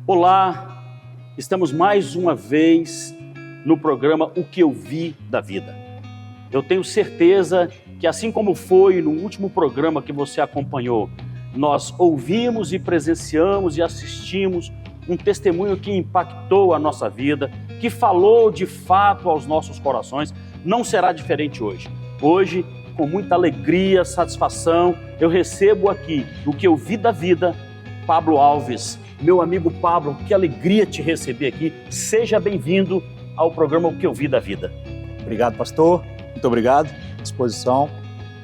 Olá, estamos mais uma vez no programa O que eu vi da vida. Eu tenho certeza que, assim como foi no último programa que você acompanhou, nós ouvimos e presenciamos e assistimos um testemunho que impactou a nossa vida, que falou de fato aos nossos corações. Não será diferente hoje. Hoje, com muita alegria, satisfação, eu recebo aqui O que eu vi da vida, Pablo Alves. Meu amigo Pablo, que alegria te receber aqui. Seja bem-vindo ao programa O que eu vi da vida. Obrigado, pastor. Muito obrigado. À disposição.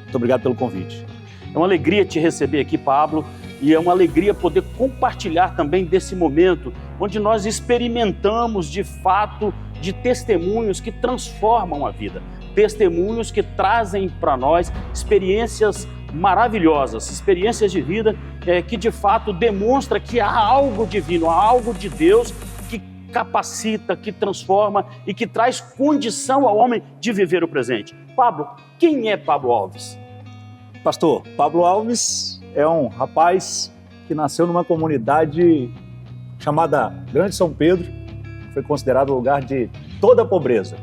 Muito obrigado pelo convite. É uma alegria te receber aqui, Pablo, e é uma alegria poder compartilhar também desse momento onde nós experimentamos de fato de testemunhos que transformam a vida, testemunhos que trazem para nós experiências maravilhosas, experiências de vida que de fato demonstra que há algo divino, há algo de Deus que capacita, que transforma e que traz condição ao homem de viver o presente. Pablo, quem é Pablo Alves? Pastor, Pablo Alves é um rapaz que nasceu numa comunidade chamada Grande São Pedro, foi considerado o lugar de toda a pobreza.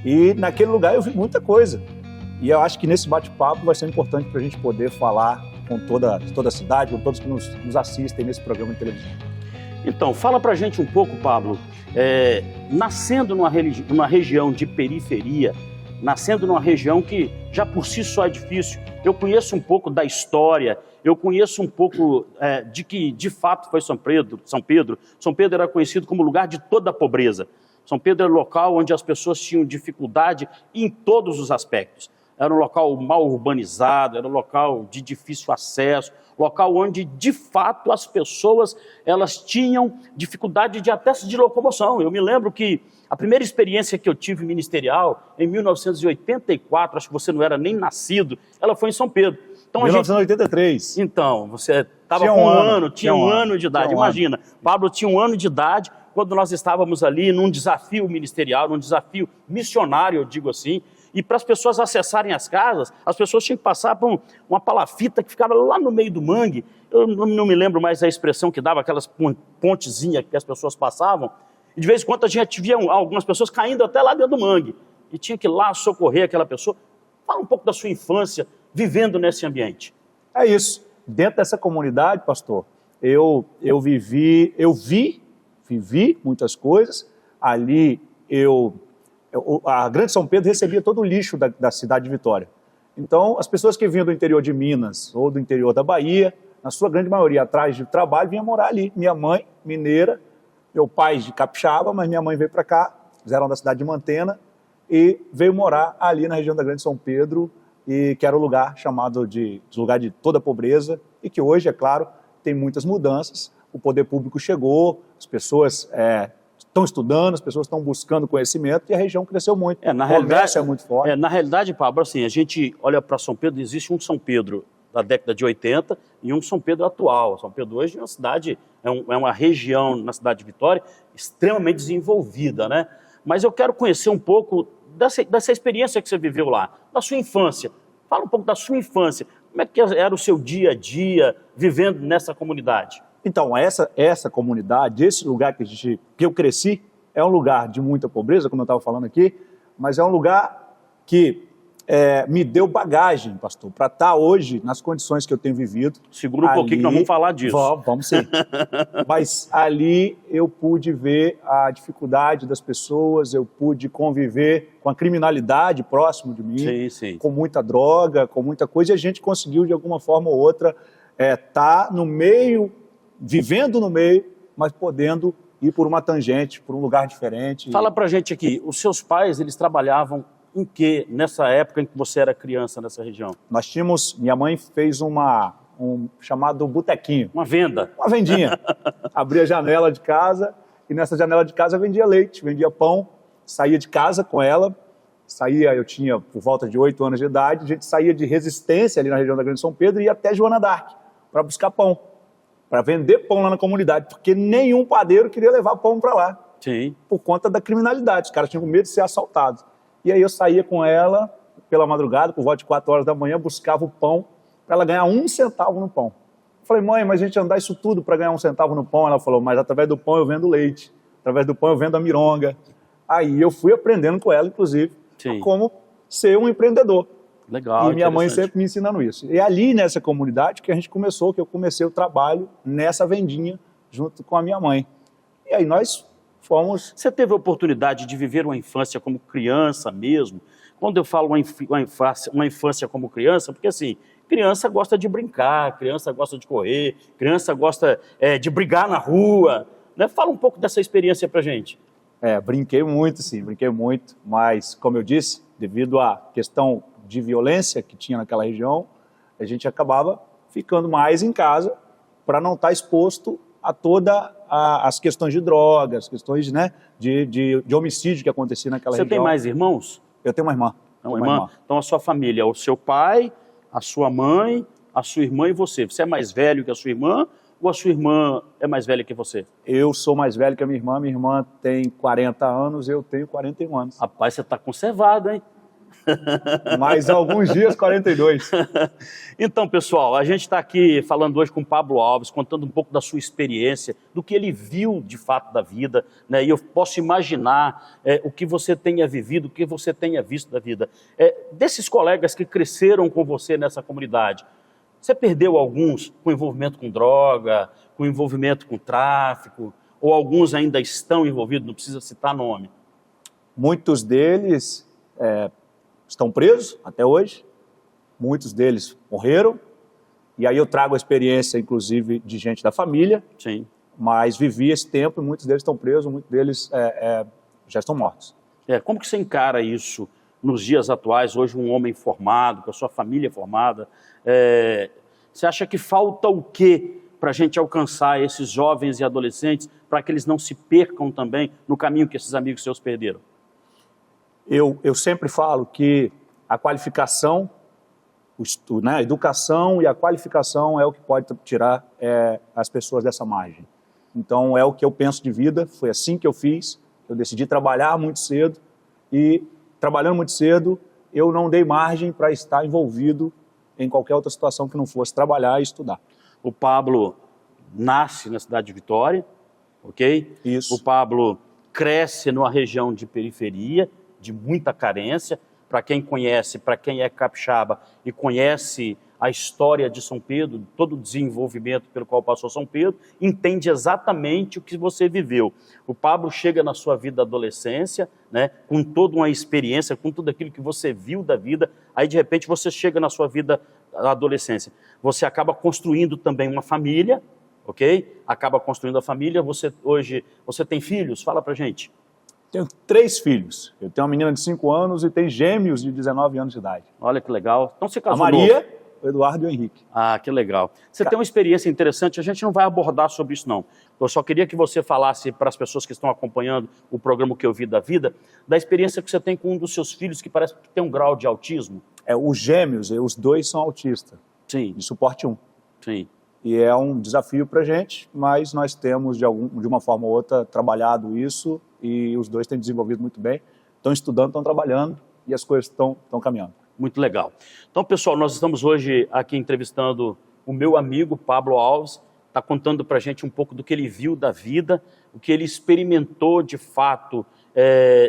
E naquele lugar eu vi muita coisa. E eu acho que nesse bate-papo vai ser importante para a gente poder falar com toda a cidade, com todos que nos assistem nesse programa de televisão. Então, fala pra gente um pouco, Pablo, nascendo numa região de periferia, nascendo numa região que já por si só é difícil, eu conheço um pouco da história, eu conheço um pouco de que de fato foi São Pedro. São Pedro era conhecido como lugar de toda a pobreza. São Pedro era o local onde as pessoas tinham dificuldade em todos os aspectos. Era um local mal urbanizado, era um local de difícil acesso, local onde, de fato, as pessoas elas tinham dificuldade de locomoção. Eu me lembro que a primeira experiência que eu tive ministerial, em 1984, acho que você não era nem nascido, ela foi em São Pedro. Então, 1983. Então, você estava com um ano de idade. Imagina, Pablo tinha um ano de idade quando nós estávamos ali num desafio ministerial, num desafio missionário, eu digo assim. E para as pessoas acessarem as casas, as pessoas tinham que passar por uma palafita que ficava lá no meio do mangue. Eu não me lembro mais a expressão que dava, aquelas pontezinhas que as pessoas passavam. E de vez em quando a gente via algumas pessoas caindo até lá dentro do mangue. E tinha que ir lá socorrer aquela pessoa. Fala um pouco da sua infância vivendo nesse ambiente. É isso. Dentro dessa comunidade, pastor, eu vivi muitas coisas. Ali a Grande São Pedro recebia todo o lixo da cidade de Vitória. Então, as pessoas que vinham do interior de Minas ou do interior da Bahia, na sua grande maioria, atrás de trabalho, vinham morar ali. Minha mãe, mineira, meu pai de Capixaba, mas minha mãe veio para cá, eles eram da cidade de Mantena, e veio morar ali na região da Grande São Pedro, e que era o lugar chamado de lugar de toda a pobreza, e que hoje, é claro, tem muitas mudanças. O poder público chegou, as pessoas estão estudando, as pessoas estão buscando conhecimento e a região cresceu muito. O comércio é muito forte. Na realidade, Pablo, assim, a gente olha para São Pedro, existe um São Pedro da década de 80 e um São Pedro atual. São Pedro hoje é uma cidade, é uma região na cidade de Vitória extremamente desenvolvida, né? Mas eu quero conhecer um pouco dessa experiência que você viveu lá, da sua infância. Fala um pouco da sua infância. Como é que era o seu dia a dia vivendo nessa comunidade? Então, essa comunidade, esse lugar que eu cresci, é um lugar de muita pobreza, como eu estava falando aqui, mas é um lugar que me deu bagagem, pastor, para estar hoje nas condições que eu tenho vivido. Segura um pouquinho que nós vamos falar disso. Vamos sim. Mas ali eu pude ver a dificuldade das pessoas, eu pude conviver com a criminalidade próximo de mim, com muita droga, com muita coisa, e a gente conseguiu, de alguma forma ou outra, estar no meio, vivendo no meio, mas podendo ir por uma tangente, por um lugar diferente. Fala pra gente aqui, os seus pais, eles trabalhavam em que nessa época em que você era criança nessa região? Nós tínhamos, minha mãe fez um chamado botequinho. Uma venda. Uma vendinha. Abria a janela de casa e nessa janela de casa vendia leite, vendia pão, saía de casa com ela, eu tinha por volta de 8 anos de idade, a gente saía de Resistência ali na região da Grande São Pedro e ia até Joana d'Arc para buscar pão, para vender pão lá na comunidade, porque nenhum padeiro queria levar pão para lá. Sim. Por conta da criminalidade, os caras tinham medo de ser assaltados. E aí eu saía com ela pela madrugada, por volta de 4 horas da manhã, buscava o pão para ela ganhar 1 centavo no pão. Eu falei, mãe, mas a gente andar isso tudo para ganhar 1 centavo no pão? Ela falou, mas através do pão eu vendo leite, através do pão eu vendo a mironga. Aí eu fui aprendendo com ela, inclusive, a como ser um empreendedor. Legal, e minha mãe sempre me ensinando isso. E ali nessa comunidade que eu comecei o trabalho nessa vendinha junto com a minha mãe. E aí nós fomos... Você teve a oportunidade de viver uma infância como criança mesmo? Quando eu falo uma infância como criança, porque assim, criança gosta de brincar, criança gosta de correr, criança gosta de brigar na rua, né? Fala um pouco dessa experiência pra gente. Brinquei muito, sim, brinquei muito, mas como eu disse, devido à questão de violência que tinha naquela região, a gente acabava ficando mais em casa para não estar exposto a todas as questões de drogas, questões, né, de homicídio que acontecia naquela região. Você tem mais irmãos? Eu tenho uma irmã. Uma irmã? Então a sua família, o seu pai, a sua mãe, a sua irmã e você. Você é mais velho que a sua irmã ou a sua irmã é mais velha que você? Eu sou mais velho que a minha irmã tem 40 anos, eu tenho 41 anos. Rapaz, você está conservado, hein? Mais alguns dias, 42. Então, pessoal, a gente está aqui falando hoje com o Pablo Alves, contando um pouco da sua experiência, do que ele viu de fato da vida, né? E eu posso imaginar o que você tenha vivido, o que você tenha visto da vida. Desses colegas que cresceram com você nessa comunidade, você perdeu alguns com envolvimento com droga, com envolvimento com tráfico, ou alguns ainda estão envolvidos, não precisa citar nome? Muitos deles... estão presos até hoje, muitos deles morreram, e aí eu trago a experiência, inclusive, de gente da família, sim, mas vivi esse tempo e muitos deles estão presos, muitos deles já estão mortos. Como que você encara isso nos dias atuais, hoje um homem formado, com a sua família formada, você acha que falta o quê para a gente alcançar esses jovens e adolescentes, para que eles não se percam também no caminho que esses amigos seus perderam? Eu sempre falo que a qualificação, né, a educação e a qualificação é o que pode tirar as pessoas dessa margem. Então é o que eu penso de vida, foi assim que eu fiz, eu decidi trabalhar muito cedo e trabalhando muito cedo eu não dei margem para estar envolvido em qualquer outra situação que não fosse trabalhar e estudar. O Pablo nasce na cidade de Vitória, ok? Isso. O Pablo cresce numa região de periferia, de muita carência. Para quem conhece, para quem é capixaba e conhece a história de São Pedro, todo o desenvolvimento pelo qual passou São Pedro, entende exatamente o que você viveu. O Pablo chega na sua vida adolescência, né, com toda uma experiência, com tudo aquilo que você viu da vida, aí de repente você chega na sua vida adolescência. Você acaba construindo também uma família, ok? Acaba construindo a família, hoje você tem filhos? Fala pra gente. Tenho 3 filhos. Eu tenho uma menina de 5 anos e tenho gêmeos de 19 anos de idade. Olha que legal. Então você casou a Maria, novo. o Eduardo e o Henrique. Ah, que legal. Você tem uma experiência interessante, a gente não vai abordar sobre isso não. Eu só queria que você falasse para as pessoas que estão acompanhando o programa Que Eu Vi da Vida, da experiência que você tem com um dos seus filhos que parece que tem um grau de autismo. Os gêmeos, os 2 são autistas. Sim. De suporte 1. Sim. E é um desafio para a gente, mas nós temos, de uma forma ou outra, trabalhado isso e os 2 têm desenvolvido muito bem. Estão estudando, estão trabalhando e as coisas estão caminhando. Muito legal. Então, pessoal, nós estamos hoje aqui entrevistando o meu amigo Pablo Alves, está contando para a gente um pouco do que ele viu da vida, o que ele experimentou de fato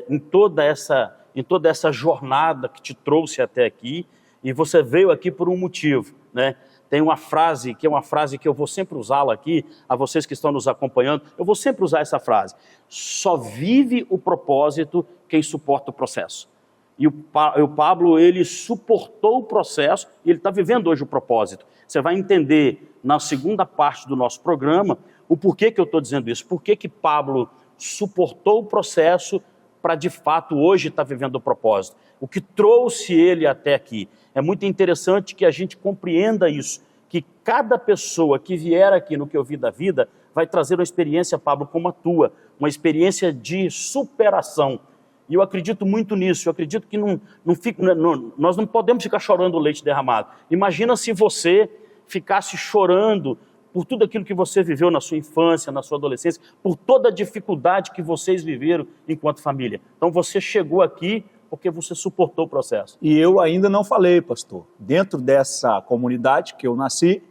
em toda essa jornada que te trouxe até aqui, e você veio aqui por um motivo, né? Tem uma frase que eu vou sempre usá-la aqui, a vocês que estão nos acompanhando, eu vou sempre usar essa frase: só vive o propósito quem suporta o processo. E o Pablo, ele suportou o processo e ele está vivendo hoje o propósito. Você vai entender na segunda parte do nosso programa o porquê que eu estou dizendo isso, porquê que Pablo suportou o processo para de fato hoje estar vivendo o propósito. O que trouxe ele até aqui. É muito interessante que a gente compreenda isso, que cada pessoa que vier aqui no Que Eu Vi da Vida vai trazer uma experiência, Pablo, como a tua, uma experiência de superação. E eu acredito muito nisso, eu acredito que nós não podemos ficar chorando o leite derramado. Imagina se você ficasse chorando por tudo aquilo que você viveu na sua infância, na sua adolescência, por toda a dificuldade que vocês viveram enquanto família. Então você chegou aqui porque você suportou o processo. E eu ainda não falei, pastor. Dentro dessa comunidade que eu nasci,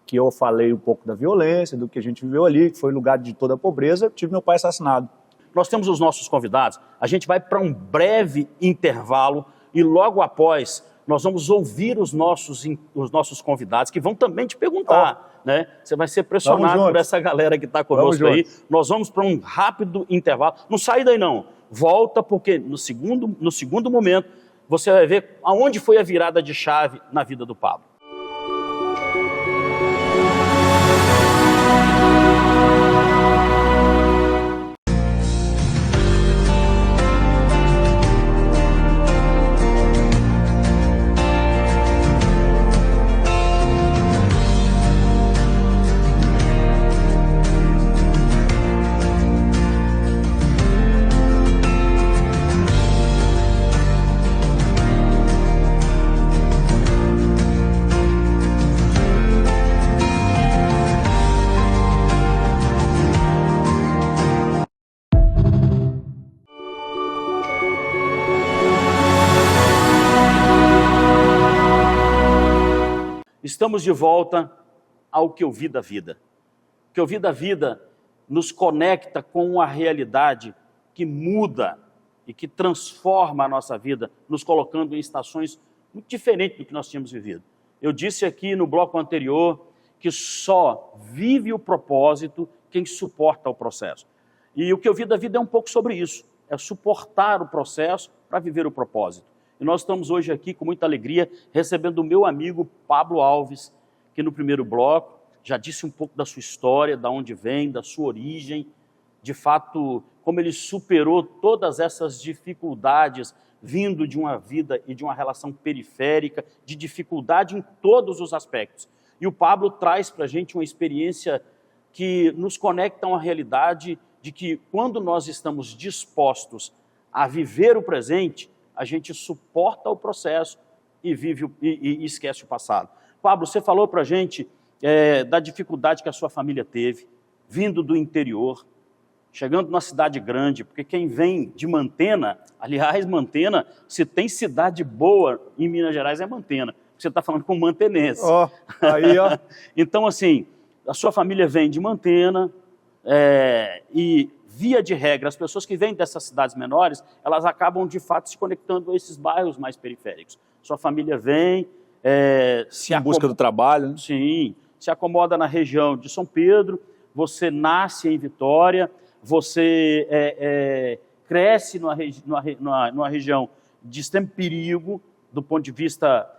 que eu falei um pouco da violência, do que a gente viveu ali, que foi lugar de toda a pobreza, eu tive meu pai assassinado. Nós temos os nossos convidados, a gente vai para um breve intervalo e logo após nós vamos ouvir os nossos convidados que vão também te perguntar, né? Você vai ser pressionado por essa galera que está conosco aí. Nós vamos para um rápido intervalo. Não sai daí não, volta porque no segundo momento você vai ver aonde foi a virada de chave na vida do Pablo. Estamos de volta ao Que Eu Vi da Vida. O Que Eu Vi da Vida nos conecta com a realidade que muda e que transforma a nossa vida, nos colocando em estações muito diferentes do que nós tínhamos vivido. Eu disse aqui no bloco anterior que só vive o propósito quem suporta o processo. E o Que Eu Vi da Vida é um pouco sobre isso, é suportar o processo para viver o propósito. E nós estamos hoje aqui com muita alegria recebendo o meu amigo Pablo Alves, que no primeiro bloco já disse um pouco da sua história, da onde vem, da sua origem, de fato, como ele superou todas essas dificuldades vindo de uma vida e de uma relação periférica, de dificuldade em todos os aspectos. E o Pablo traz para a gente uma experiência que nos conecta a uma realidade de que quando nós estamos dispostos a viver o presente, a gente suporta o processo e vive e esquece o passado. Pablo, você falou para a gente da dificuldade que a sua família teve, vindo do interior, chegando numa cidade grande, porque quem vem de Mantena, aliás, Mantena, se tem cidade boa em Minas Gerais é Mantena, você está falando com mantenense. Ó, aí, ó. Então, assim, a sua família vem de Mantena e via de regra, as pessoas que vêm dessas cidades menores, elas acabam, de fato, se conectando a esses bairros mais periféricos. Sua família vem... em busca do trabalho, né? Sim, se acomoda na região de São Pedro, você nasce em Vitória, você cresce numa região de extremo perigo, do ponto de vista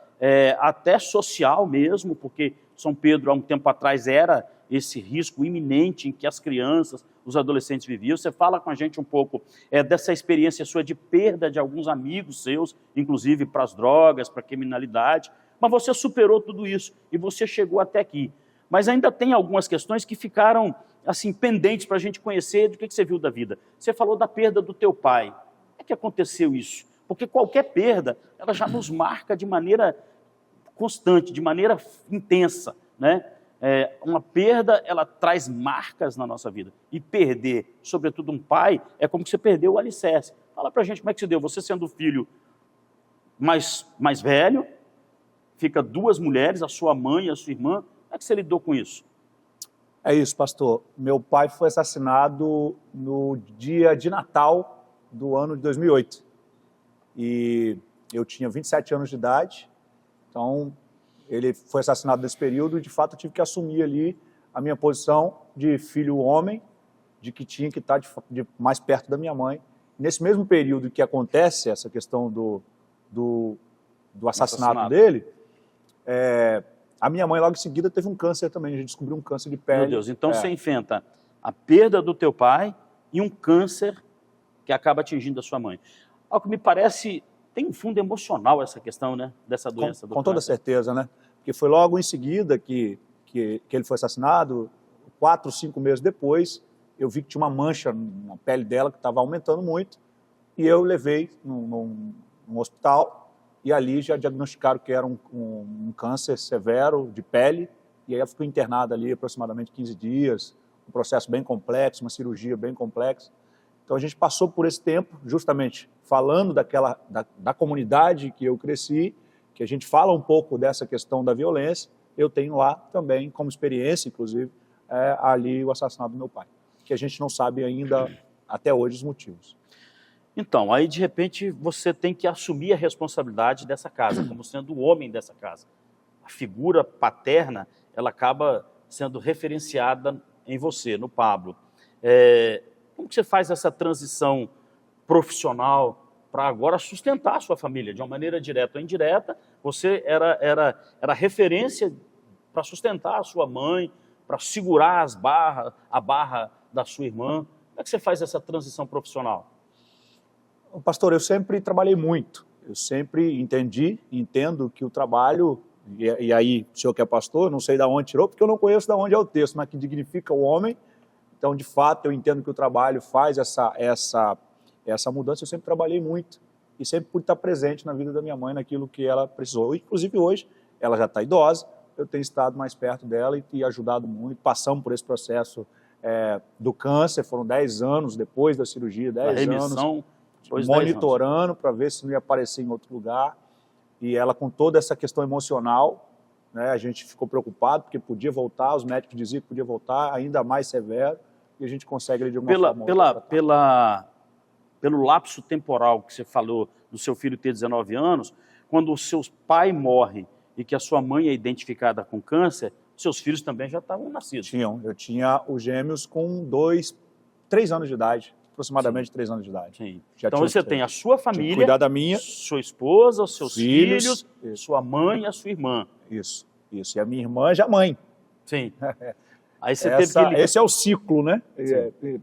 até social mesmo, porque São Pedro, há um tempo atrás, era esse risco iminente em que as crianças, os adolescentes viviam. Você fala com a gente um pouco dessa experiência sua de perda de alguns amigos seus, inclusive para as drogas, para a criminalidade, mas você superou tudo isso e você chegou até aqui. Mas ainda tem algumas questões que ficaram assim pendentes para a gente conhecer do que você viu da vida. Você falou da perda do teu pai. Como é que aconteceu isso? Porque qualquer perda, ela já nos marca de maneira constante, de maneira intensa, né? Uma perda, ela traz marcas na nossa vida. E perder, sobretudo um pai, é como que você perdeu o alicerce. Fala pra gente como é que se deu. Você sendo o filho mais velho, fica duas mulheres, a sua mãe e a sua irmã. Como é que você lidou com isso? É isso, pastor. Meu pai foi assassinado no dia de Natal do ano de 2008. E eu tinha 27 anos de idade, então ele foi assassinado nesse período e, de fato, eu tive que assumir ali a minha posição de filho homem, de que tinha que estar mais perto da minha mãe. Nesse mesmo período que acontece essa questão do assassinato dele, a minha mãe logo em seguida teve um câncer também, a gente descobriu um câncer de pele. Meu Deus, então você enfrenta a perda do teu pai e um câncer que acaba atingindo a sua mãe. Ao que me parece, tem um fundo emocional essa questão, né, dessa doença do câncer. Com toda certeza, né? Porque foi logo em seguida que ele foi assassinado, 4, 5 meses depois, eu vi que tinha uma mancha na pele dela que estava aumentando muito, e eu levei num hospital, e ali já diagnosticaram que era um câncer severo de pele, e aí ela ficou internada ali aproximadamente 15 dias, um processo bem complexo, uma cirurgia bem complexa, Então a gente passou por esse tempo, justamente falando da comunidade que eu cresci, que a gente fala um pouco dessa questão da violência. Eu tenho lá também, como experiência, inclusive, ali o assassinato do meu pai, que a gente não sabe ainda, até hoje, os motivos. Então, aí de repente você tem que assumir a responsabilidade dessa casa, como sendo o homem dessa casa. A figura paterna, ela acaba sendo referenciada em você, no Pablo. Como que você faz essa transição profissional para agora sustentar a sua família, de uma maneira direta ou indireta? Você era referência para sustentar a sua mãe, para segurar a barra da sua irmã. Como é que você faz essa transição profissional? Pastor, eu sempre trabalhei muito. Eu sempre entendo que o trabalho, e aí o senhor que é pastor, não sei de onde tirou, porque eu não conheço de onde é o texto, mas que dignifica o homem. Então, de fato, eu entendo que o trabalho faz essa mudança. Eu sempre trabalhei muito e sempre pude estar presente na vida da minha mãe, naquilo que ela precisou. Inclusive hoje, ela já está idosa, eu tenho estado mais perto dela e ajudado muito. Passamos por esse processo do câncer, foram 10 anos depois da cirurgia, 10 anos monitorando para ver se não ia aparecer em outro lugar. E ela, com toda essa questão emocional, né, a gente ficou preocupado porque podia voltar, os médicos diziam que podia voltar, ainda mais severo, e a gente consegue de uma forma pelo lapso temporal que você falou do seu filho ter 19 anos, quando o seu pai morre e que a sua mãe é identificada com câncer, seus filhos também já estavam nascidos. Eu tinha os gêmeos com 3 anos de idade, aproximadamente. Sim. 3 anos de idade. Sim. Então você tem a sua família, cuidar da minha, sua esposa, os seus filhos, sua mãe e a sua irmã. Isso. E a minha irmã já mãe. Sim. Aí você teve que... Esse é o ciclo, né?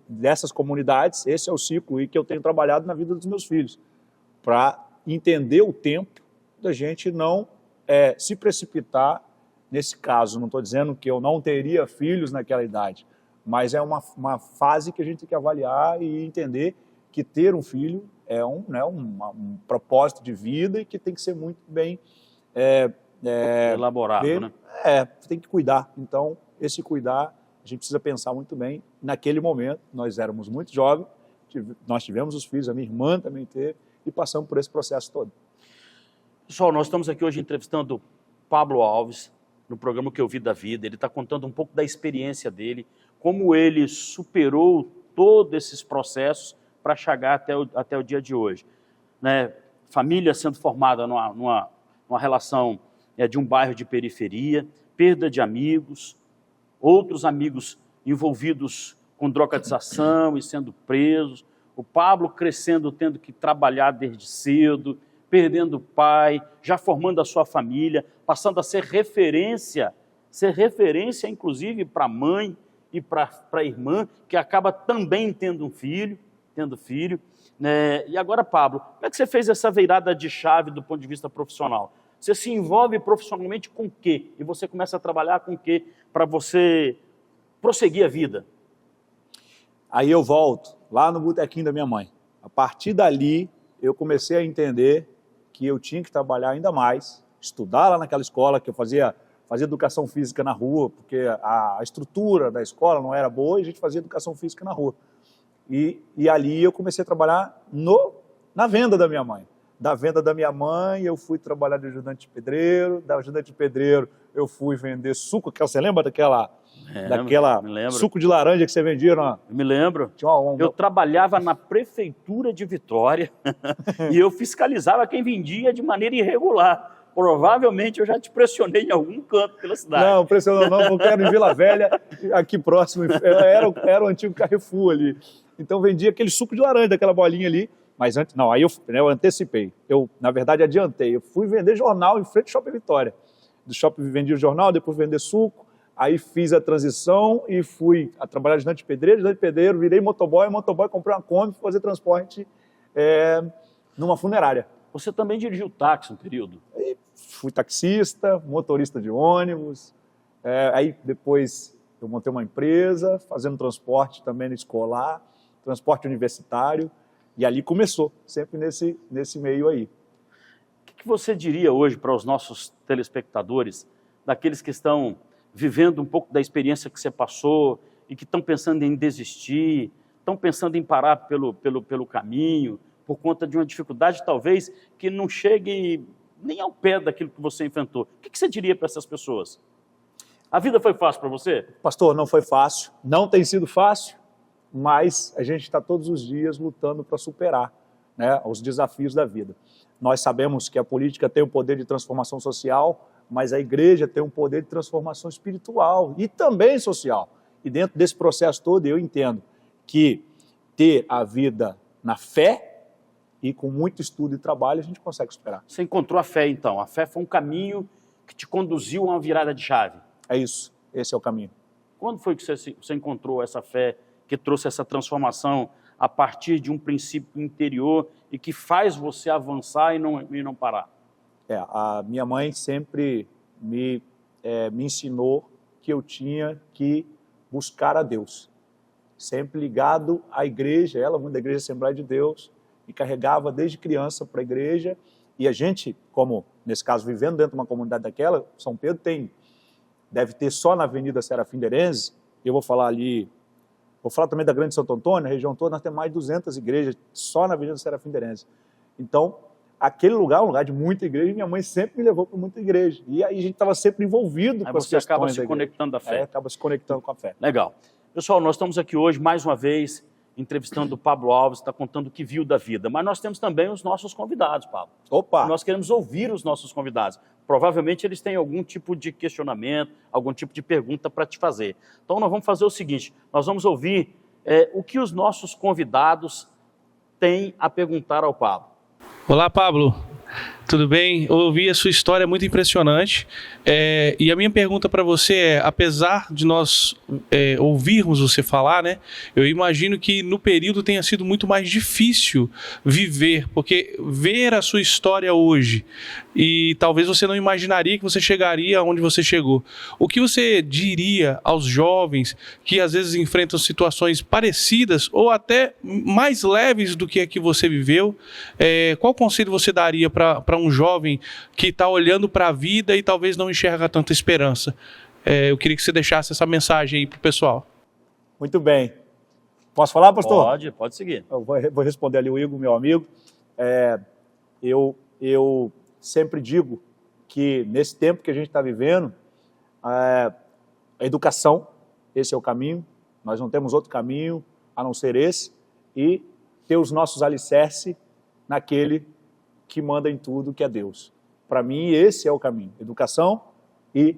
Dessas comunidades, esse é o ciclo e que eu tenho trabalhado na vida dos meus filhos, para entender o tempo da gente não se precipitar nesse caso. Não estou dizendo que eu não teria filhos naquela idade, mas é uma fase que a gente tem que avaliar e entender que ter um filho é um propósito de vida e que tem que ser muito bem elaborado, né? Tem que cuidar. Então, esse cuidar, a gente precisa pensar muito bem. Naquele momento, nós éramos muito jovens, nós tivemos os filhos, a minha irmã também teve, e passamos por esse processo todo. Pessoal, nós estamos aqui hoje entrevistando Pablo Alves, no programa Que Eu Vi da Vida. Ele está contando um pouco da experiência dele, como ele superou todos esses processos para chegar até o dia de hoje. Né? Família sendo formada numa relação de um bairro de periferia, perda de amigos, outros amigos envolvidos com drogadização e sendo presos, o Pablo crescendo, tendo que trabalhar desde cedo, perdendo o pai, já formando a sua família, passando a ser referência inclusive para a mãe e para a irmã, que acaba também tendo filho, né? E agora, Pablo, como é que você fez essa virada de chave do ponto de vista profissional? Você se envolve profissionalmente com o quê? E você começa a trabalhar com o quê para você prosseguir a vida? Aí eu volto lá no botequinho da minha mãe. A partir dali, eu comecei a entender que eu tinha que trabalhar ainda mais, estudar lá naquela escola, que eu fazia educação física na rua, porque a estrutura da escola não era boa e a gente fazia educação física na rua. E ali eu comecei a trabalhar na venda da minha mãe. Da venda da minha mãe, eu fui trabalhar de ajudante de pedreiro, da ajudante de pedreiro eu fui vender suco, você lembra daquela suco de laranja que você vendia? Eu me lembro. Eu trabalhava na prefeitura de Vitória e eu fiscalizava quem vendia de maneira irregular. Provavelmente eu já te pressionei em algum canto pela cidade. Não, pressionou não, porque era em Vila Velha, aqui próximo, era o antigo Carrefour ali. Então vendia aquele suco de laranja, daquela bolinha ali. Mas antes, não, aí eu antecipei. Eu, na verdade, adiantei. Eu fui vender jornal em frente ao Shopping Vitória. Do shopping vendi o jornal, depois vender suco. Aí fiz a transição e fui a trabalhar de ajudante de pedreiro, virei motoboy, comprei uma Kombi, fazer transporte numa funerária. Você também dirigiu táxi um período? Aí fui taxista, motorista de ônibus. Aí depois eu montei uma empresa, fazendo transporte também escolar, transporte universitário. E ali começou, sempre nesse meio aí. O que você diria hoje para os nossos telespectadores, daqueles que estão vivendo um pouco da experiência que você passou e que estão pensando em desistir, estão pensando em parar pelo caminho, por conta de uma dificuldade talvez que não chegue nem ao pé daquilo que você enfrentou. O que você diria para essas pessoas? A vida foi fácil para você? Pastor, não foi fácil, não tem sido fácil, mas a gente está todos os dias lutando para superar, né, os desafios da vida. Nós sabemos que a política tem um poder de transformação social, mas a igreja tem um poder de transformação espiritual e também social. E dentro desse processo todo eu entendo que ter a vida na fé e com muito estudo e trabalho a gente consegue superar. Você encontrou a fé então, a fé foi um caminho que te conduziu a uma virada de chave. É isso, esse é o caminho. Quando foi que você encontrou essa fé que trouxe essa transformação a partir de um princípio interior e que faz você avançar e não parar? A minha mãe sempre me ensinou que eu tinha que buscar a Deus. Sempre ligado à igreja, ela muito da Igreja Assembleia de Deus, me carregava desde criança para a igreja. E a gente, como nesse caso vivendo dentro de uma comunidade daquela, São Pedro deve ter só na Avenida Serafim Derenze, eu vou falar ali, vou falar também da Grande Santo Antônio, a região toda, nós temos mais de 200 igrejas só na Avenida Serafim Derenze. Então, aquele lugar é um lugar de muita igreja, e minha mãe sempre me levou para muita igreja. E aí a gente estava sempre envolvido com as questões da igreja. Aí você acaba se conectando à fé. Acaba se conectando com a fé. Legal. Pessoal, nós estamos aqui hoje, mais uma vez, entrevistando o Pablo Alves, está contando o que viu da vida. Mas nós temos também os nossos convidados, Pablo. Opa! Nós queremos ouvir os nossos convidados. Provavelmente eles têm algum tipo de questionamento, algum tipo de pergunta para te fazer. Então nós vamos fazer o seguinte, nós vamos ouvir o que os nossos convidados têm a perguntar ao Pablo. Olá, Pablo. Tudo bem? Eu ouvi a sua história, muito impressionante. E a minha pergunta para você é, apesar de nós ouvirmos você falar, né, eu imagino que no período tenha sido muito mais difícil viver, porque ver a sua história hoje, e talvez você não imaginaria que você chegaria onde você chegou. O que você diria aos jovens que às vezes enfrentam situações parecidas ou até mais leves do que a que você viveu? Qual conselho você daria para um jovem que está olhando para a vida e talvez não enxerga tanta esperança? Eu queria que você deixasse essa mensagem aí para o pessoal. Muito bem. Posso falar, pastor? Pode seguir. Eu vou responder ali o Igor, meu amigo. Eu sempre digo que nesse tempo que a gente está vivendo, a educação, esse é o caminho, nós não temos outro caminho a não ser esse, e ter os nossos alicerces naquele que manda em tudo, que é Deus. Para mim, esse é o caminho, educação e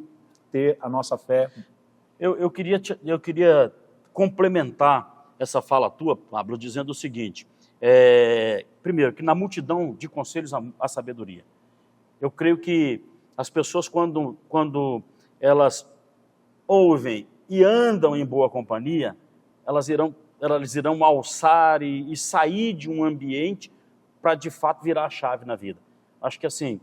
ter a nossa fé. Eu queria complementar essa fala tua, Pablo, dizendo o seguinte, primeiro, que na multidão de conselhos há sabedoria. Eu creio que as pessoas, quando elas ouvem e andam em boa companhia, elas irão alçar e sair de um ambiente para, de fato, virar a chave na vida. Acho que, assim,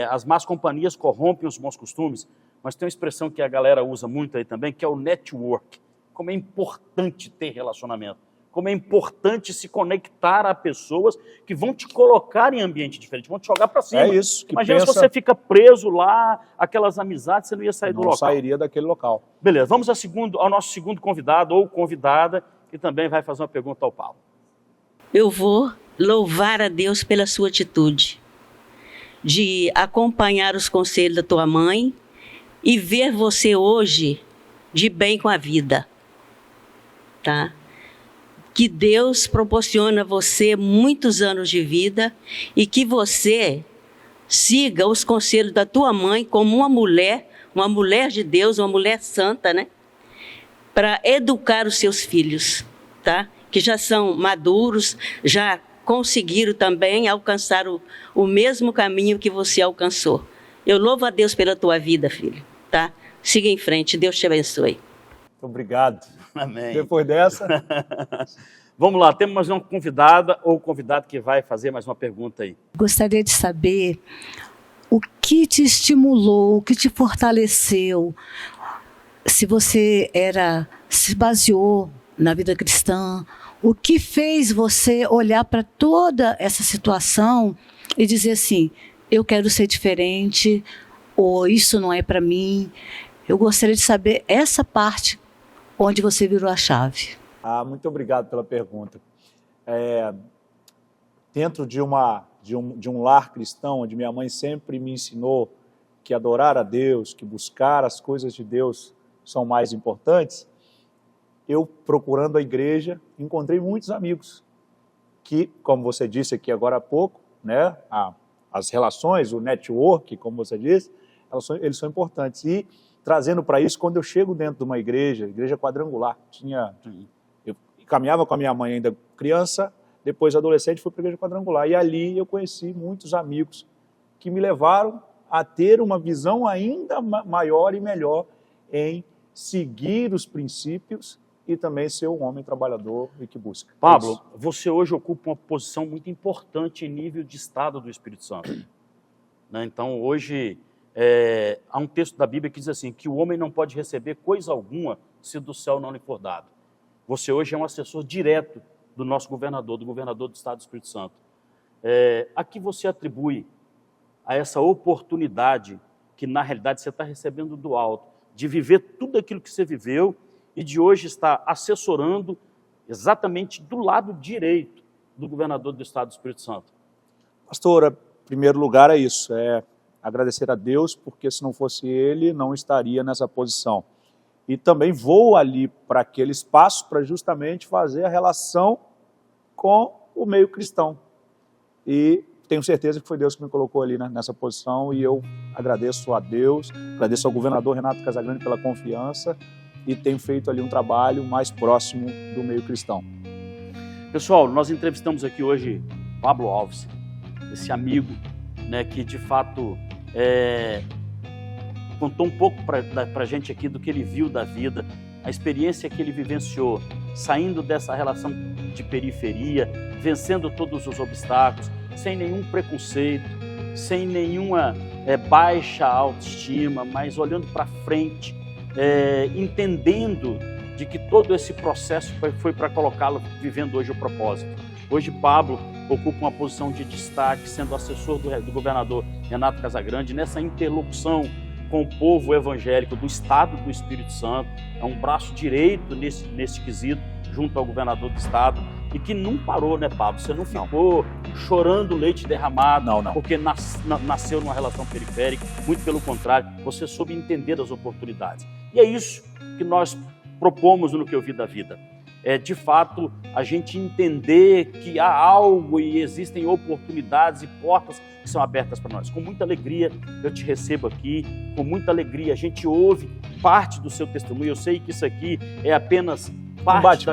as más companhias corrompem os bons costumes, mas tem uma expressão que a galera usa muito aí também, que é o network. Como é importante ter relacionamento. Como é importante se conectar a pessoas que vão te colocar em ambiente diferente, vão te jogar para cima. É isso. Imagina se você fica preso lá, aquelas amizades, você não ia sair do local. Não sairia daquele local. Beleza, vamos ao nosso segundo convidado ou convidada, que também vai fazer uma pergunta ao Paulo. Eu vou louvar a Deus pela sua atitude de acompanhar os conselhos da tua mãe e ver você hoje de bem com a vida, tá? Que Deus proporciona a você muitos anos de vida e que você siga os conselhos da tua mãe como uma mulher de Deus, uma mulher santa, né? Para educar os seus filhos, tá? Que já são maduros, já conseguiram também alcançar o mesmo caminho que você alcançou. Eu louvo a Deus pela tua vida, filho, tá? Siga em frente, Deus te abençoe. Muito obrigado. Amém. Depois dessa... Vamos lá, temos mais uma convidada ou convidado que vai fazer mais uma pergunta aí. Gostaria de saber o que te estimulou, o que te fortaleceu, se você se baseou na vida cristã, o que fez você olhar para toda essa situação e dizer assim, eu quero ser diferente, ou isso não é para mim. Eu gostaria de saber essa parte onde você virou a chave. Muito obrigado pela pergunta. Dentro de um lar cristão, onde minha mãe sempre me ensinou que adorar a Deus, que buscar as coisas de Deus são mais importantes, eu, procurando a igreja, encontrei muitos amigos que, como você disse aqui agora há pouco, né, as relações, o network, como você disse, eles são importantes. E trazendo para isso, quando eu chego dentro de uma igreja quadrangular, eu caminhava com a minha mãe ainda criança, depois adolescente, fui para a igreja quadrangular. E ali eu conheci muitos amigos que me levaram a ter uma visão ainda maior e melhor em seguir os princípios e também ser um homem trabalhador e que busca. Pablo, você hoje ocupa uma posição muito importante em nível de Estado do Espírito Santo. Né? Então, hoje, há um texto da Bíblia que diz assim, que o homem não pode receber coisa alguma se do céu não lhe for dado. Você hoje é um assessor direto do nosso governador, do governador do Estado do Espírito Santo. A que você atribui a essa oportunidade que, na realidade, você está recebendo do alto, de viver tudo aquilo que você viveu e de hoje estar assessorando exatamente do lado direito do governador do Estado do Espírito Santo? Pastora, em primeiro lugar é isso, agradecer a Deus, porque se não fosse Ele, não estaria nessa posição. E também vou ali para aquele espaço para justamente fazer a relação com o meio cristão. E tenho certeza que foi Deus que me colocou ali, né, nessa posição, e eu agradeço a Deus, agradeço ao governador Renato Casagrande pela confiança e tenho feito ali um trabalho mais próximo do meio cristão. Pessoal, nós entrevistamos aqui hoje Pablo Alves, esse amigo, né, que de fato contou um pouco para a gente aqui do que ele viu da vida, a experiência que ele vivenciou, saindo dessa relação de periferia, vencendo todos os obstáculos, sem nenhum preconceito, sem nenhuma baixa autoestima, mas olhando para frente, entendendo de que todo esse processo foi para colocá-lo vivendo hoje o propósito. Hoje Pablo ocupa uma posição de destaque, sendo assessor do governador Renato Casagrande, nessa interlocução com o povo evangélico do Estado do Espírito Santo, é um braço direito nesse quesito, junto ao governador do Estado, e que não parou, né, Pablo? Você não ficou chorando leite derramado, porque nasceu numa relação periférica, muito pelo contrário, você soube entender as oportunidades. E é isso que nós propomos no Que Eu Vi da Vida. De fato, a gente entender que há algo e existem oportunidades e portas que são abertas para nós. Com muita alegria eu te recebo aqui, com muita alegria a gente ouve parte do seu testemunho. Eu sei que isso aqui é apenas parte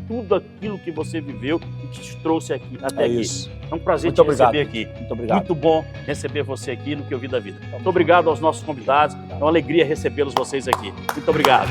tudo aquilo que você viveu e que te trouxe aqui, até aqui. Isso. É um prazer muito te receber aqui. Muito obrigado. Muito bom receber você aqui no Que Eu Vi da Vida. Muito obrigado aos nossos convidados. É uma alegria recebê-los vocês aqui. Muito obrigado.